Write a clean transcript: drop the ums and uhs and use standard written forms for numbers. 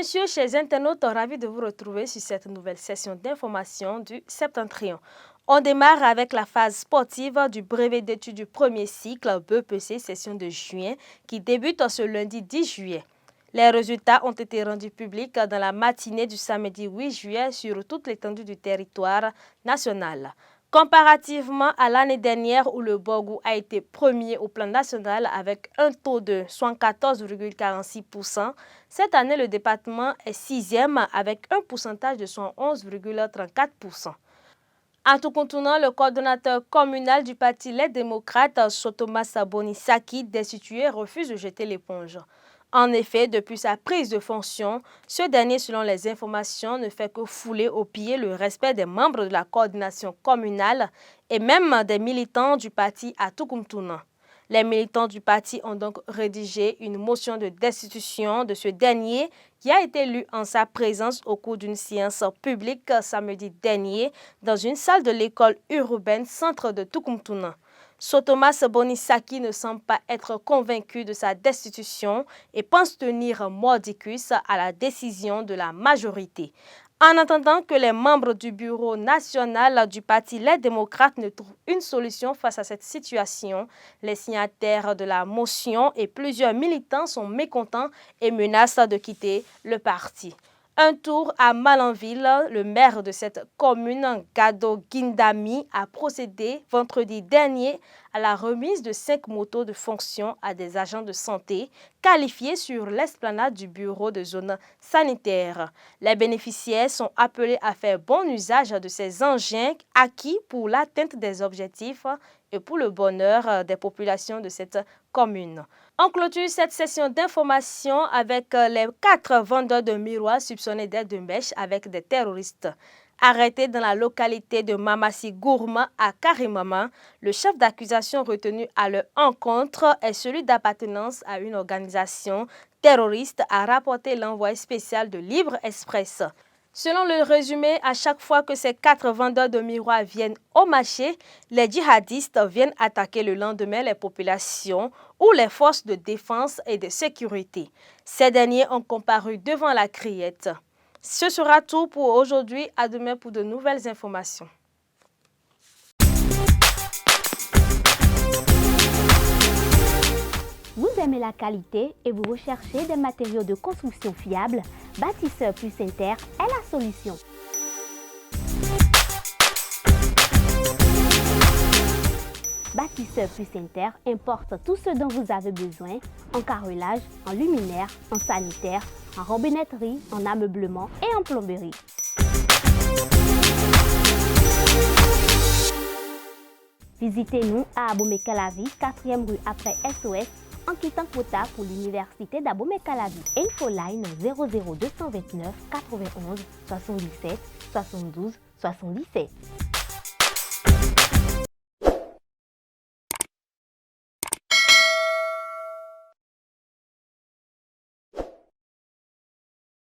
messieurs, chers internautes, ravis de vous retrouver sur cette nouvelle session d'information du Septentrion. On démarre avec la phase sportive du brevet d'études du premier cycle BEPC session de juin qui débute ce lundi 10 juillet. Les résultats ont été rendus publics dans la matinée du samedi 8 juillet sur toute l'étendue du territoire national. Comparativement à l'année dernière où le Borgou a été premier au plan national avec un taux de 74,46%, cette année le département est sixième avec un pourcentage de 111,34%. En tout contournant, le coordonnateur communal du parti Les Démocrates, Sotomas Bonisaki, destitué, refuse de jeter l'éponge. En effet, depuis sa prise de fonction, ce dernier, selon les informations, ne fait que fouler au pied le respect des membres de la coordination communale et même des militants du parti à Tukumtuna. Les militants du parti ont donc rédigé une motion de destitution de ce dernier qui a été lue en sa présence au cours d'une séance publique samedi dernier dans une salle de l'école urbaine centre de Tukumtuna. Sotomas Bonisaki ne semble pas être convaincu de sa destitution et pense tenir mordicus à la décision de la majorité. En attendant que les membres du bureau national du parti Les Démocrates ne trouvent une solution face à cette situation, les signataires de la motion et plusieurs militants sont mécontents et menacent de quitter le parti. Un tour à Malanville, le maire de cette commune, Gado Guindami, a procédé vendredi dernier à la remise de 5 motos de fonction à des agents de santé qualifiés sur l'esplanade du bureau de zone sanitaire. Les bénéficiaires sont appelés à faire bon usage de ces engins acquis pour l'atteinte des objectifs et pour le bonheur des populations de cette commune. On clôture cette session d'information avec les 4 vendeurs de miroirs soupçonnés d'être de mèche avec des terroristes. Arrêté dans la localité de Mamassi Gourma à Karimama, le chef d'accusation retenu à leur encontre est celui d'appartenance à une organisation terroriste, a rapporté l'envoyé spécial de Libre Express. Selon le résumé, à chaque fois que ces 4 vendeurs de miroirs viennent au marché, les djihadistes viennent attaquer le lendemain les populations ou les forces de défense et de sécurité. Ces derniers ont comparu devant la criette. Ce sera tout pour aujourd'hui. À demain pour de nouvelles informations. Vous aimez la qualité et vous recherchez des matériaux de construction fiables? Bâtisseur Plus Inter est la solution. Bâtisseur Plus Inter importe tout ce dont vous avez besoin en carrelage, en luminaire, en sanitaire, en robinetterie, en ameublement et en plomberie. Visitez-nous à Abomey-Calavi, 4e rue après SOS, en quittant Kota pour l'université d'Abomey-Calavi. Infoline 00229 91 77 72 77.